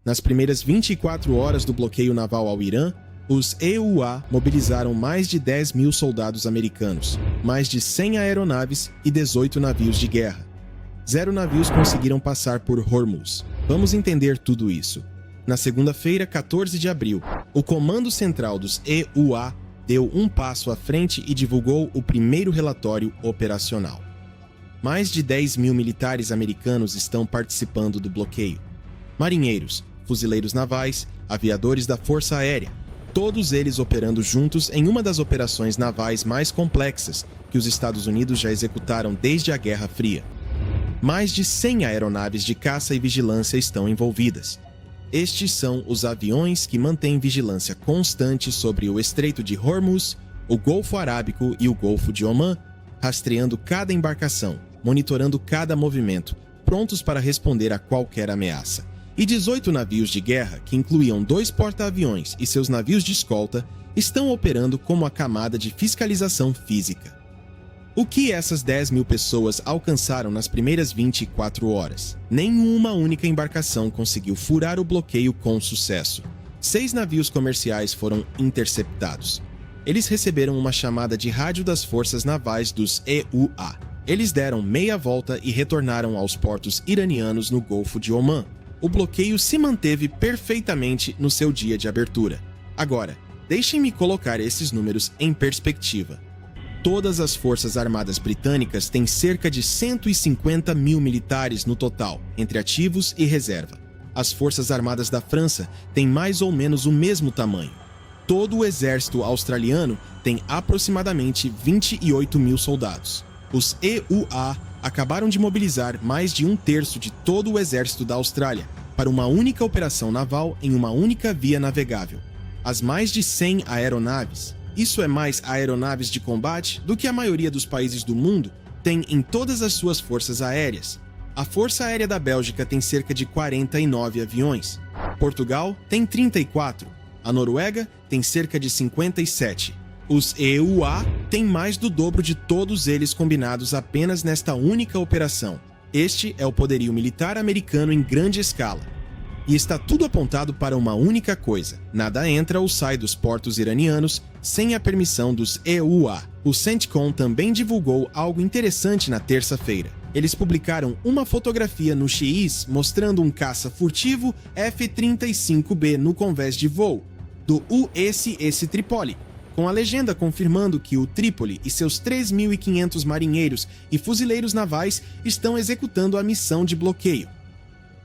Nas primeiras 24 horas do bloqueio naval ao Irã, os EUA mobilizaram mais de 10 mil soldados americanos, mais de 100 aeronaves e 18 navios de guerra. 0 navios conseguiram passar por Hormuz. Vamos entender tudo isso. Na segunda-feira, 14 de abril, o Comando Central dos EUA deu um passo à frente e divulgou o primeiro relatório operacional. Mais de 10 mil militares americanos estão participando do bloqueio. Marinheiros, fuzileiros navais, aviadores da Força Aérea, todos eles operando juntos em uma das operações navais mais complexas que os Estados Unidos já executaram desde a Guerra Fria. Mais de 100 aeronaves de caça e vigilância estão envolvidas. Estes são os aviões que mantêm vigilância constante sobre o Estreito de Hormuz, o Golfo Arábico e o Golfo de Omã, rastreando cada embarcação, monitorando cada movimento, prontos para responder a qualquer ameaça. E 18 navios de guerra, que incluíam 2 porta-aviões e seus navios de escolta, estão operando como a camada de fiscalização física. O que essas 10 mil pessoas alcançaram nas primeiras 24 horas? Nenhuma única embarcação conseguiu furar o bloqueio com sucesso. 6 navios comerciais foram interceptados. Eles receberam uma chamada de rádio das forças navais dos EUA. Eles deram meia volta e retornaram aos portos iranianos no Golfo de Omã. O bloqueio se manteve perfeitamente no seu dia de abertura. Agora, deixem-me colocar esses números em perspectiva. Todas as forças armadas britânicas têm cerca de 150 mil militares no total, entre ativos e reserva. As forças armadas da França têm mais ou menos o mesmo tamanho. Todo o exército australiano tem aproximadamente 28 mil soldados. Os EUA acabaram de mobilizar mais de 1/3 de todo o exército da Austrália para uma única operação naval em uma única via navegável. As mais de 100 aeronaves, isso é mais aeronaves de combate do que a maioria dos países do mundo tem em todas as suas forças aéreas. A Força Aérea da Bélgica tem cerca de 49 aviões. Portugal tem 34. A Noruega tem cerca de 57. Os EUA têm mais do dobro de todos eles combinados apenas nesta única operação. Este é o poderio militar americano em grande escala. E está tudo apontado para uma única coisa: nada entra ou sai dos portos iranianos sem a permissão dos EUA. O CENTCOM também divulgou algo interessante na terça-feira. Eles publicaram uma fotografia no X mostrando um caça furtivo F-35B no convés de voo do USS Tripoli, com a legenda confirmando que o Trípoli e seus 3.500 marinheiros e fuzileiros navais estão executando a missão de bloqueio.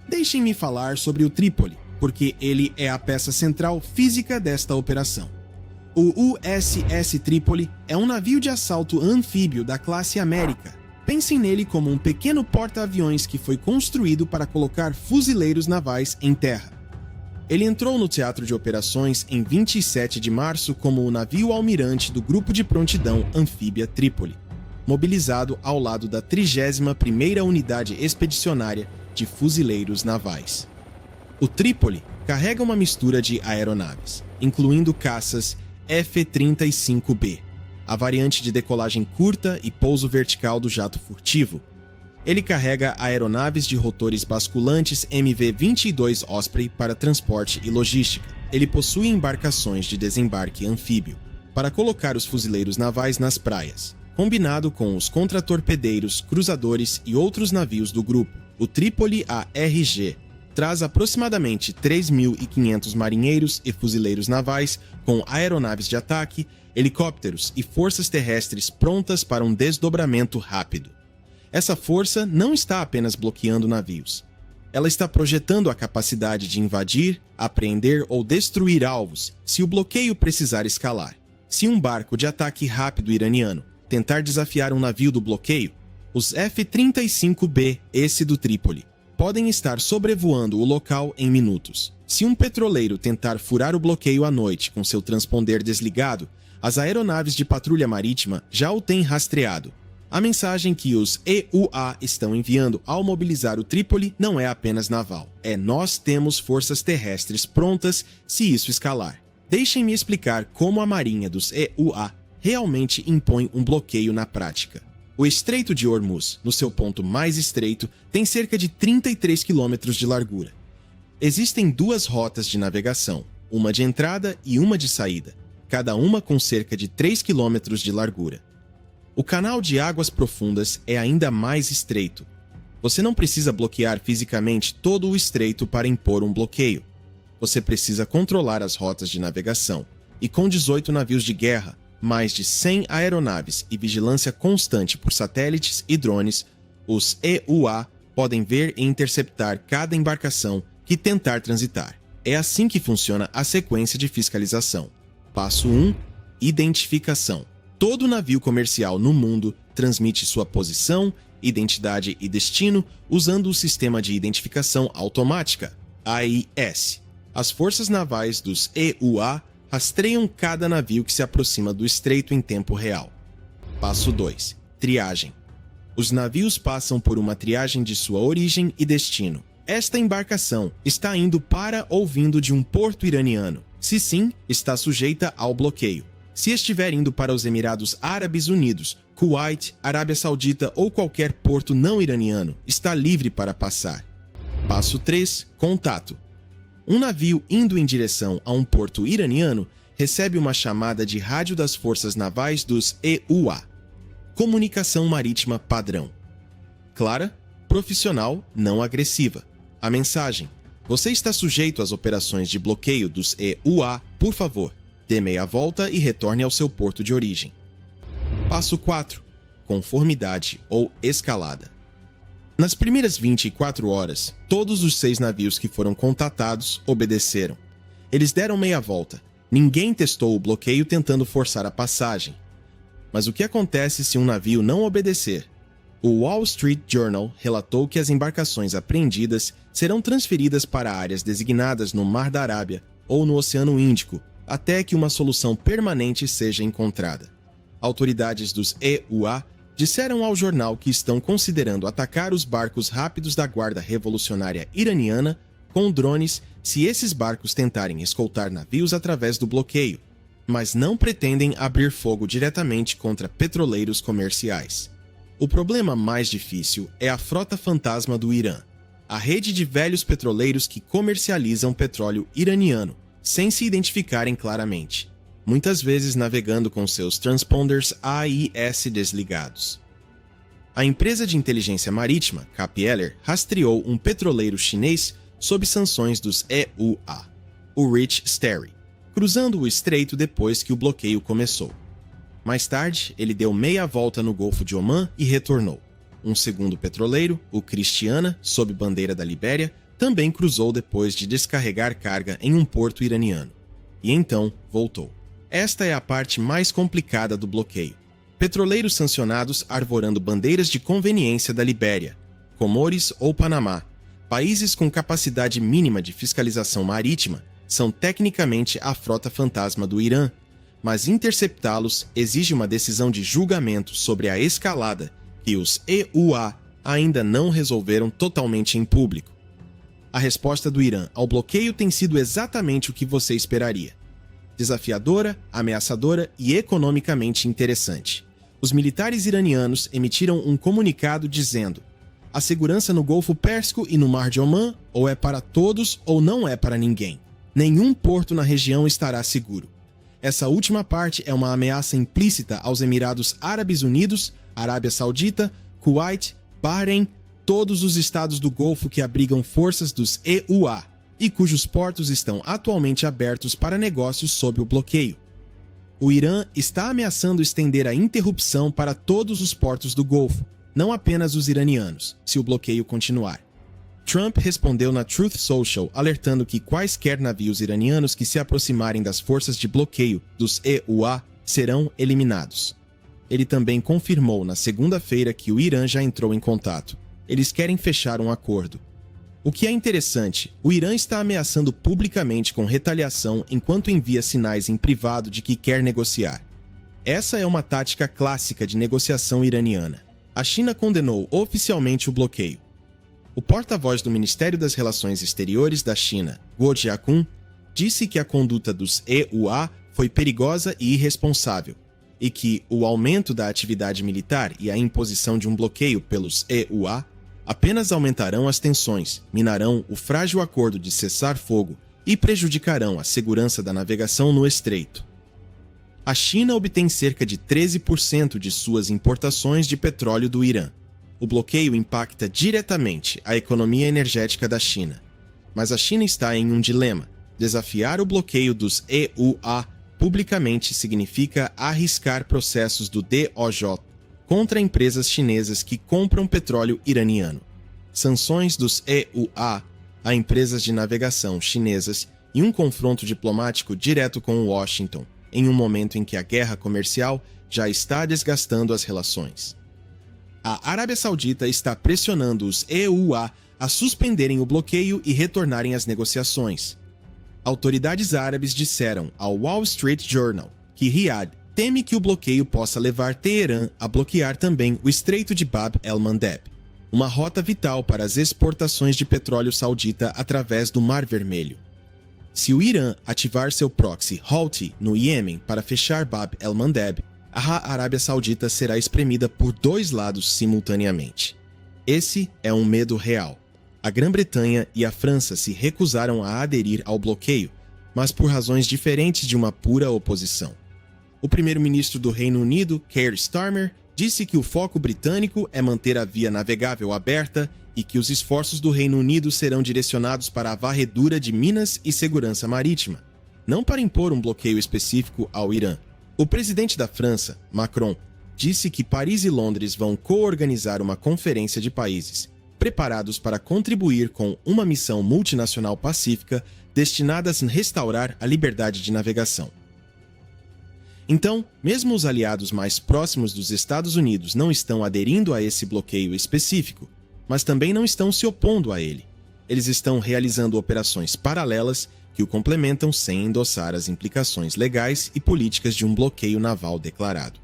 Deixem-me falar sobre o Trípoli, porque ele é a peça central física desta operação. O USS Trípoli é um navio de assalto anfíbio da classe América. Pensem nele como um pequeno porta-aviões que foi construído para colocar fuzileiros navais em terra. Ele entrou no teatro de operações em 27 de março como o navio almirante do Grupo de Prontidão Anfíbia Trípoli, mobilizado ao lado da 31ª Unidade Expedicionária de Fuzileiros Navais. O Trípoli carrega uma mistura de aeronaves, incluindo caças F-35B, a variante de decolagem curta e pouso vertical do jato furtivo. Ele carrega aeronaves de rotores basculantes MV-22 Osprey para transporte e logística. Ele possui embarcações de desembarque anfíbio para colocar os fuzileiros navais nas praias, combinado com os contratorpedeiros, cruzadores e outros navios do grupo. O Trípoli ARG traz aproximadamente 3.500 marinheiros e fuzileiros navais com aeronaves de ataque, helicópteros e forças terrestres prontas para um desdobramento rápido. Essa força não está apenas bloqueando navios. Ela está projetando a capacidade de invadir, apreender ou destruir alvos se o bloqueio precisar escalar. Se um barco de ataque rápido iraniano tentar desafiar um navio do bloqueio, os F-35B, esse do Trípoli, podem estar sobrevoando o local em minutos. Se um petroleiro tentar furar o bloqueio à noite com seu transponder desligado, as aeronaves de patrulha marítima já o têm rastreado. A mensagem que os EUA estão enviando ao mobilizar o Trípoli não é apenas naval. Nós temos forças terrestres prontas se isso escalar. Deixem-me explicar como a marinha dos EUA realmente impõe um bloqueio na prática. O Estreito de Hormuz, no seu ponto mais estreito, tem cerca de 33 quilômetros de largura. Existem duas rotas de navegação, uma de entrada e uma de saída, cada uma com cerca de 3 km de largura. O canal de águas profundas é ainda mais estreito. Você não precisa bloquear fisicamente todo o estreito para impor um bloqueio. Você precisa controlar as rotas de navegação, e com 18 navios de guerra, mais de 100 aeronaves e vigilância constante por satélites e drones, os EUA podem ver e interceptar cada embarcação que tentar transitar. É assim que funciona a sequência de fiscalização. Passo 1. Identificação. Todo navio comercial no mundo transmite sua posição, identidade e destino usando o Sistema de Identificação Automática, AIS. As forças navais dos EUA rastreiam cada navio que se aproxima do estreito em tempo real. Passo 2. Triagem. Os navios passam por uma triagem de sua origem e destino. Esta embarcação está indo para ou vindo de um porto iraniano. Se sim, está sujeita ao bloqueio. Se estiver indo para os Emirados Árabes Unidos, Kuwait, Arábia Saudita ou qualquer porto não iraniano, está livre para passar. Passo 3. Contato. Um navio indo em direção a um porto iraniano recebe uma chamada de rádio das forças navais dos EUA. Comunicação marítima padrão. Clara, profissional, não agressiva. A mensagem: você está sujeito às operações de bloqueio dos EUA, por favor, dê meia volta e retorne ao seu porto de origem. Passo 4. Conformidade ou escalada. Nas primeiras 24 horas, todos os 6 navios que foram contatados obedeceram. Eles deram meia volta. Ninguém testou o bloqueio tentando forçar a passagem. Mas o que acontece se um navio não obedecer? O Wall Street Journal relatou que as embarcações apreendidas serão transferidas para áreas designadas no Mar da Arábia ou no Oceano Índico, até que uma solução permanente seja encontrada. Autoridades dos EUA disseram ao jornal que estão considerando atacar os barcos rápidos da Guarda Revolucionária Iraniana com drones se esses barcos tentarem escoltar navios através do bloqueio, mas não pretendem abrir fogo diretamente contra petroleiros comerciais. O problema mais difícil é a frota fantasma do Irã, a rede de velhos petroleiros que comercializam petróleo iraniano, sem se identificarem claramente, muitas vezes navegando com seus transponders AIS desligados. A empresa de inteligência marítima, Capeller, rastreou um petroleiro chinês sob sanções dos EUA, o Rich Sterry, cruzando o estreito depois que o bloqueio começou. Mais tarde, ele deu meia volta no Golfo de Omã e retornou. Um segundo petroleiro, o Christiana, sob bandeira da Libéria, também cruzou depois de descarregar carga em um porto iraniano. E então voltou. Esta é a parte mais complicada do bloqueio. Petroleiros sancionados arvorando bandeiras de conveniência da Libéria, Comores ou Panamá, países com capacidade mínima de fiscalização marítima, são tecnicamente a frota fantasma do Irã, mas interceptá-los exige uma decisão de julgamento sobre a escalada que os EUA ainda não resolveram totalmente em público. A resposta do Irã ao bloqueio tem sido exatamente o que você esperaria: desafiadora, ameaçadora e economicamente interessante. Os militares iranianos emitiram um comunicado dizendo: a segurança no Golfo Pérsico e no Mar de Omã ou é para todos ou não é para ninguém. Nenhum porto na região estará seguro. Essa última parte é uma ameaça implícita aos Emirados Árabes Unidos, Arábia Saudita, Kuwait, Bahrein, todos os estados do Golfo que abrigam forças dos EUA e cujos portos estão atualmente abertos para negócios sob o bloqueio. O Irã está ameaçando estender a interrupção para todos os portos do Golfo, não apenas os iranianos, se o bloqueio continuar. Trump respondeu na Truth Social alertando que quaisquer navios iranianos que se aproximarem das forças de bloqueio dos EUA serão eliminados. Ele também confirmou na segunda-feira que o Irã já entrou em contato. Eles querem fechar um acordo. O que é interessante, o Irã está ameaçando publicamente com retaliação enquanto envia sinais em privado de que quer negociar. Essa é uma tática clássica de negociação iraniana. A China condenou oficialmente o bloqueio. O porta-voz do Ministério das Relações Exteriores da China, Guo Jiakun, disse que a conduta dos EUA foi perigosa e irresponsável, e que o aumento da atividade militar e a imposição de um bloqueio pelos EUA apenas aumentarão as tensões, minarão o frágil acordo de cessar-fogo e prejudicarão a segurança da navegação no estreito. A China obtém cerca de 13% de suas importações de petróleo do Irã. O bloqueio impacta diretamente a economia energética da China. Mas a China está em um dilema. Desafiar o bloqueio dos EUA publicamente significa arriscar processos do DOJ contra empresas chinesas que compram petróleo iraniano. Sanções dos EUA a empresas de navegação chinesas e um confronto diplomático direto com Washington, em um momento em que a guerra comercial já está desgastando as relações. A Arábia Saudita está pressionando os EUA a suspenderem o bloqueio e retornarem às negociações. Autoridades árabes disseram ao Wall Street Journal que Riad teme que o bloqueio possa levar Teherã a bloquear também o Estreito de Bab el-Mandeb, uma rota vital para as exportações de petróleo saudita através do Mar Vermelho. Se o Irã ativar seu proxy Houthi no Iêmen para fechar Bab el-Mandeb, a Arábia Saudita será espremida por dois lados simultaneamente. Esse é um medo real. A Grã-Bretanha e a França se recusaram a aderir ao bloqueio, mas por razões diferentes de uma pura oposição. O primeiro-ministro do Reino Unido, Keir Starmer, disse que o foco britânico é manter a via navegável aberta e que os esforços do Reino Unido serão direcionados para a varredura de minas e segurança marítima, não para impor um bloqueio específico ao Irã. O presidente da França, Macron, disse que Paris e Londres vão co-organizar uma conferência de países preparados para contribuir com uma missão multinacional pacífica destinada a restaurar a liberdade de navegação. Então, mesmo os aliados mais próximos dos Estados Unidos não estão aderindo a esse bloqueio específico, mas também não estão se opondo a ele. Eles estão realizando operações paralelas que o complementam sem endossar as implicações legais e políticas de um bloqueio naval declarado.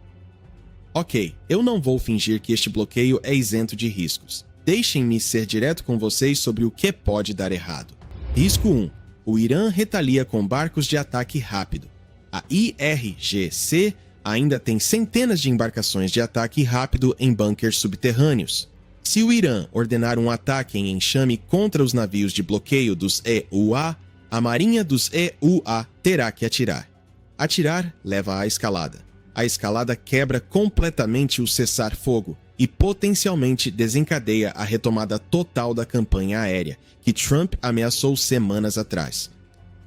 Ok, eu não vou fingir que este bloqueio é isento de riscos. Deixem-me ser direto com vocês sobre o que pode dar errado. Risco 1. O Irã retalia com barcos de ataque rápido. A IRGC ainda tem centenas de embarcações de ataque rápido em bunkers subterrâneos. Se o Irã ordenar um ataque em enxame contra os navios de bloqueio dos EUA, a marinha dos EUA terá que atirar. Atirar leva à escalada. A escalada quebra completamente o cessar-fogo e potencialmente desencadeia a retomada total da campanha aérea, que Trump ameaçou semanas atrás.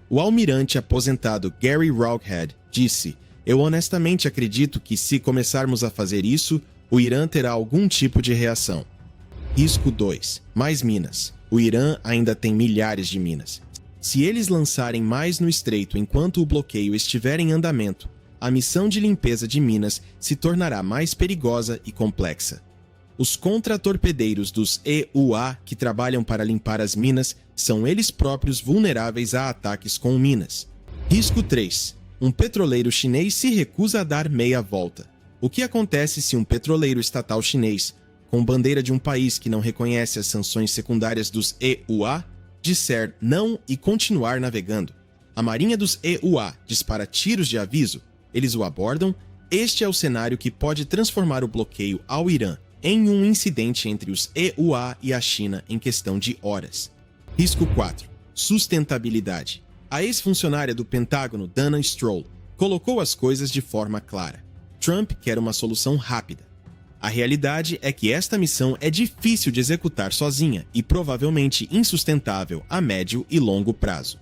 O almirante aposentado Gary Roughead disse: "Eu honestamente acredito que se começarmos a fazer isso, o Irã terá algum tipo de reação." Risco 2. Mais minas. O Irã ainda tem milhares de minas. Se eles lançarem mais no estreito enquanto o bloqueio estiver em andamento, a missão de limpeza de minas se tornará mais perigosa e complexa. Os contra-torpedeiros dos EUA que trabalham para limpar as minas são eles próprios vulneráveis a ataques com minas. Risco 3. Um petroleiro chinês se recusa a dar meia volta. O que acontece se um petroleiro estatal chinês, com bandeira de um país que não reconhece as sanções secundárias dos EUA, disser não e continuar navegando? A marinha dos EUA dispara tiros de aviso, eles o abordam. Este é o cenário que pode transformar o bloqueio ao Irã em um incidente entre os EUA e a China em questão de horas. Risco 4. Sustentabilidade. A ex-funcionária do Pentágono, Dana Stroll, colocou as coisas de forma clara. Trump quer uma solução rápida. A realidade é que esta missão é difícil de executar sozinha e provavelmente insustentável a médio e longo prazo.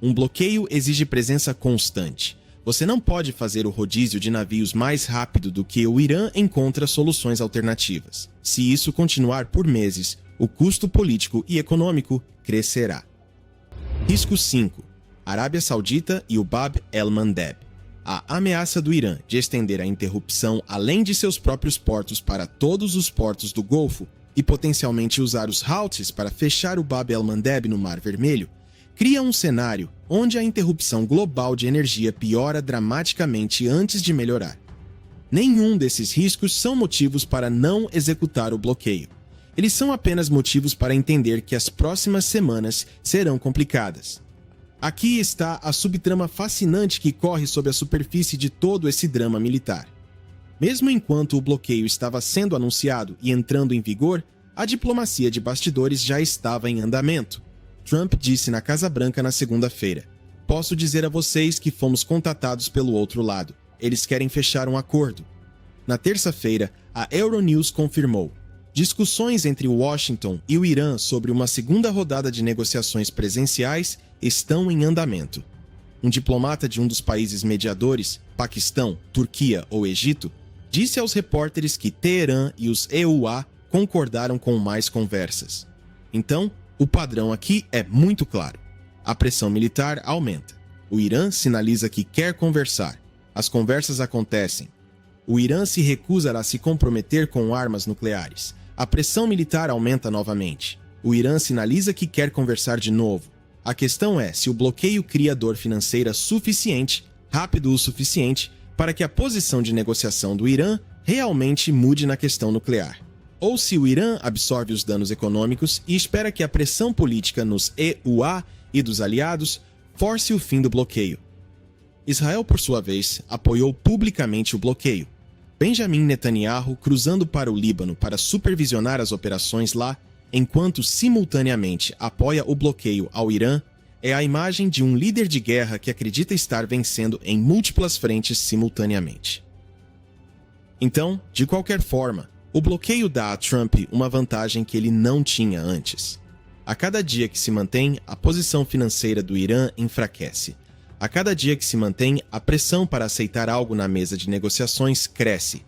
Um bloqueio exige presença constante. Você não pode fazer o rodízio de navios mais rápido do que o Irã encontra soluções alternativas. Se isso continuar por meses, o custo político e econômico crescerá. Risco 5. Arábia Saudita e o Bab el-Mandeb. A ameaça do Irã de estender a interrupção além de seus próprios portos para todos os portos do Golfo e potencialmente usar os Houthis para fechar o Bab el-Mandeb no Mar Vermelho cria um cenário onde a interrupção global de energia piora dramaticamente antes de melhorar. Nenhum desses riscos são motivos para não executar o bloqueio. Eles são apenas motivos para entender que as próximas semanas serão complicadas. Aqui está a subtrama fascinante que corre sob a superfície de todo esse drama militar. Mesmo enquanto o bloqueio estava sendo anunciado e entrando em vigor, a diplomacia de bastidores já estava em andamento. Trump disse na Casa Branca na segunda-feira: "Posso dizer a vocês que fomos contatados pelo outro lado. Eles querem fechar um acordo." Na terça-feira, a Euronews confirmou: discussões entre Washington e o Irã sobre uma segunda rodada de negociações presenciais estão em andamento. Um diplomata de um dos países mediadores, Paquistão, Turquia ou Egito, disse aos repórteres que Teherã e os EUA concordaram com mais conversas. Então, o padrão aqui é muito claro. A pressão militar aumenta. O Irã sinaliza que quer conversar. As conversas acontecem. O Irã se recusa a se comprometer com armas nucleares. A pressão militar aumenta novamente. O Irã sinaliza que quer conversar de novo. A questão é se o bloqueio cria dor financeira suficiente, rápido o suficiente, para que a posição de negociação do Irã realmente mude na questão nuclear. Ou se o Irã absorve os danos econômicos e espera que a pressão política nos EUA e dos aliados force o fim do bloqueio. Israel, por sua vez, apoiou publicamente o bloqueio. Benjamin Netanyahu cruzando para o Líbano para supervisionar as operações lá, enquanto simultaneamente apoia o bloqueio ao Irã, é a imagem de um líder de guerra que acredita estar vencendo em múltiplas frentes simultaneamente. Então, de qualquer forma, o bloqueio dá a Trump uma vantagem que ele não tinha antes. A cada dia que se mantém, a posição financeira do Irã enfraquece. A cada dia que se mantém, a pressão para aceitar algo na mesa de negociações cresce.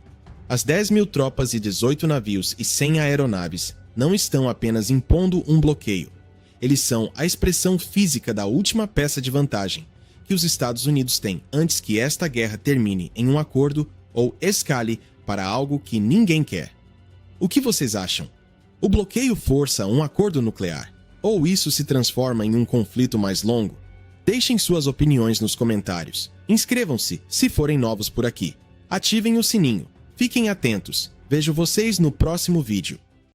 As 10.000 tropas e 18 navios e 100 aeronaves não estão apenas impondo um bloqueio. Eles são a expressão física da última peça de vantagem que os Estados Unidos têm antes que esta guerra termine em um acordo ou escale para algo que ninguém quer. O que vocês acham? O bloqueio força um acordo nuclear? Ou isso se transforma em um conflito mais longo? Deixem suas opiniões nos comentários. Inscrevam-se se forem novos por aqui. Ativem o sininho. Fiquem atentos. Vejo vocês no próximo vídeo.